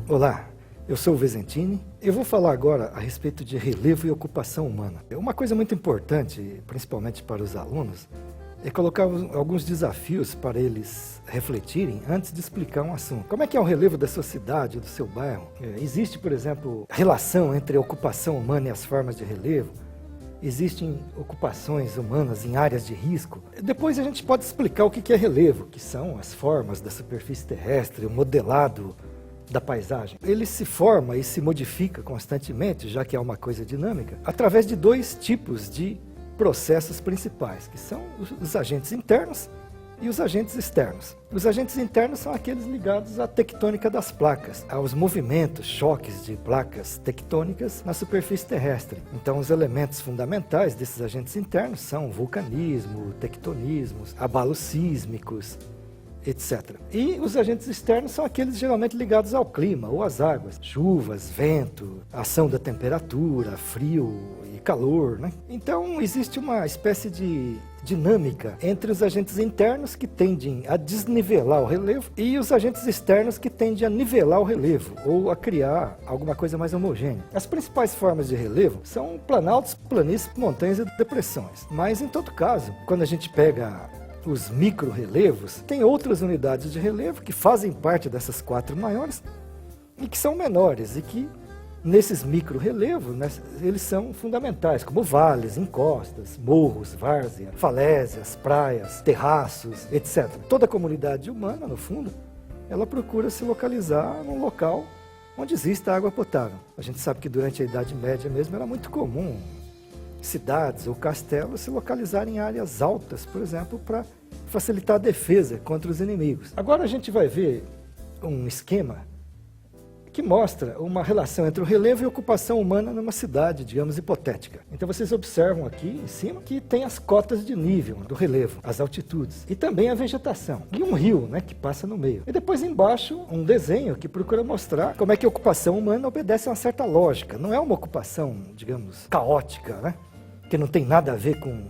Olá, eu sou o Vesentini. Eu vou falar agora a respeito de relevo e ocupação humana. Uma coisa muito importante, principalmente para os alunos, é colocar alguns desafios para eles refletirem antes de explicar um assunto. Como é que é o relevo da sua cidade, do seu bairro? Existe, por exemplo, relação entre a ocupação humana e as formas de relevo? Existem ocupações humanas em áreas de risco? Depois a gente pode explicar o que é relevo, que são as formas da superfície terrestre, o modelado da paisagem. Ele se forma e se modifica constantemente, já que é uma coisa dinâmica, através de dois tipos de processos principais, que são os agentes internos e os agentes externos. Os agentes internos são aqueles ligados à tectônica das placas, aos movimentos, choques de placas tectônicas na superfície terrestre. Então, os elementos fundamentais desses agentes internos são vulcanismo, tectonismos, abalos sísmicos, etc. E os agentes externos são aqueles geralmente ligados ao clima ou às águas, chuvas, vento, ação da temperatura, frio e calor, né? Então existe uma espécie de dinâmica entre os agentes internos que tendem a desnivelar o relevo e os agentes externos que tendem a nivelar o relevo ou a criar alguma coisa mais homogênea. As principais formas de relevo são planaltos, planícies, montanhas e depressões. Mas em todo caso, quando a gente pega os micro-relevos, tem outras unidades de relevo que fazem parte dessas quatro maiores e que são menores e que, nesses micro-relevos, né, eles são fundamentais, como vales, encostas, morros, várzea, falésias, praias, terraços, etc. Toda a comunidade humana, no fundo, ela procura se localizar num local onde exista água potável. A gente sabe que durante a Idade Média mesmo era muito comum cidades ou castelos se localizarem em áreas altas, por exemplo, para facilitar a defesa contra os inimigos. Agora a gente vai ver um esquema que mostra uma relação entre o relevo e a ocupação humana numa cidade, digamos, hipotética. Então vocês observam aqui em cima que tem as cotas de nível do relevo, as altitudes, e também a vegetação, e um rio, né, que passa no meio. E depois embaixo um desenho que procura mostrar como é que a ocupação humana obedece a uma certa lógica. Não é uma ocupação, digamos, caótica, né, que não tem nada a ver com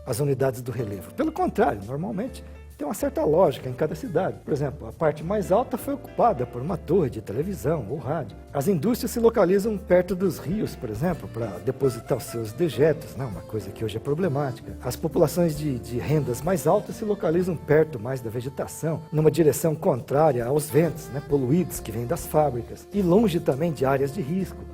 as unidades do relevo. Pelo contrário, normalmente tem uma certa lógica em cada cidade. Por exemplo, a parte mais alta foi ocupada por uma torre de televisão ou rádio. As indústrias se localizam perto dos rios, por exemplo, para depositar os seus dejetos, né? Uma coisa que hoje é problemática. As populações de rendas mais altas se localizam perto mais da vegetação, numa direção contrária aos ventos, né, poluídos que vêm das fábricas, e longe também de áreas de risco.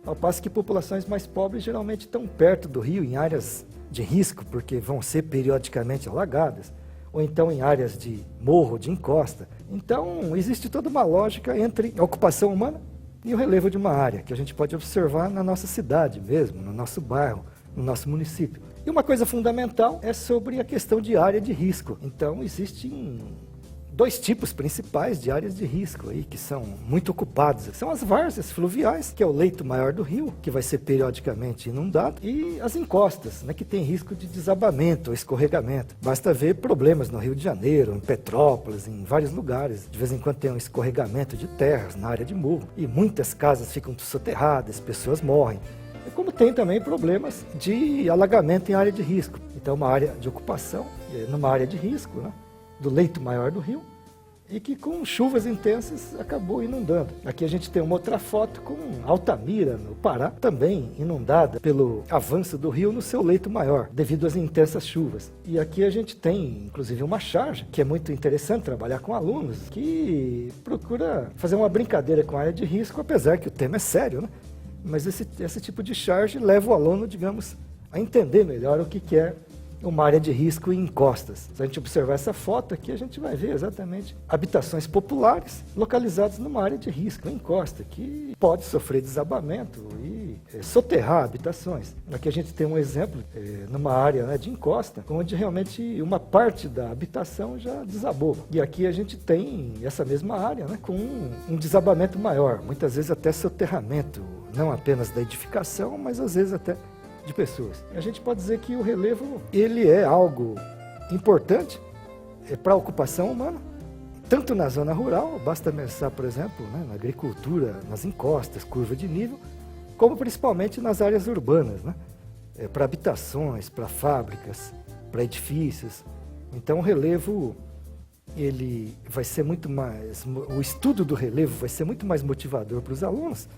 Ao passo que populações mais pobres geralmente estão perto do rio, em áreas de risco, porque vão ser periodicamente alagadas, ou então em áreas de morro, de encosta. Então, existe toda uma lógica entre a ocupação humana e o relevo de uma área, que a gente pode observar na nossa cidade mesmo, no nosso bairro, no nosso município. E uma coisa fundamental é sobre a questão de área de risco. Então, existem dois tipos principais de áreas de risco aí, que são muito ocupadas. São as várzeas fluviais, que é o leito maior do rio, que vai ser periodicamente inundado, e as encostas, né, que tem risco de desabamento ou escorregamento. Basta ver problemas no Rio de Janeiro, em Petrópolis, em vários lugares. De vez em quando tem um escorregamento de terras na área de morro, e muitas casas ficam soterradas, pessoas morrem. E como tem também problemas de alagamento em área de risco. Então, uma área de ocupação, numa área de risco, né, do leito maior do rio, e que com chuvas intensas acabou inundando. Aqui a gente tem uma outra foto com Altamira, no Pará, também inundada pelo avanço do rio no seu leito maior, devido às intensas chuvas. E aqui a gente tem, inclusive, uma charge, que é muito interessante trabalhar com alunos, que procura fazer uma brincadeira com a área de risco, apesar que o tema é sério, né? Mas esse tipo de charge leva o aluno, digamos, a entender melhor o que é uma área de risco em encostas. Se a gente observar essa foto aqui, a gente vai ver exatamente habitações populares localizadas numa área de risco, em encosta, que pode sofrer desabamento e soterrar habitações. Aqui a gente tem um exemplo numa área, né, de encosta, onde realmente uma parte da habitação já desabou. E aqui a gente tem essa mesma área, né, com um desabamento maior, muitas vezes até soterramento, não apenas da edificação, mas às vezes até de pessoas. A gente pode dizer que o relevo, ele é algo importante para a ocupação humana, tanto na zona rural, basta pensar, por exemplo, né, na agricultura, nas encostas, curva de nível, como principalmente nas áreas urbanas, né, para habitações, para fábricas, para edifícios. Então o relevo ele vai ser muito mais, o estudo do relevo vai ser muito mais motivador para os alunos.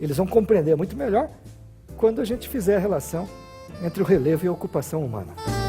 Eles vão compreender muito melhor quando a gente fizer a relação entre o relevo e a ocupação humana.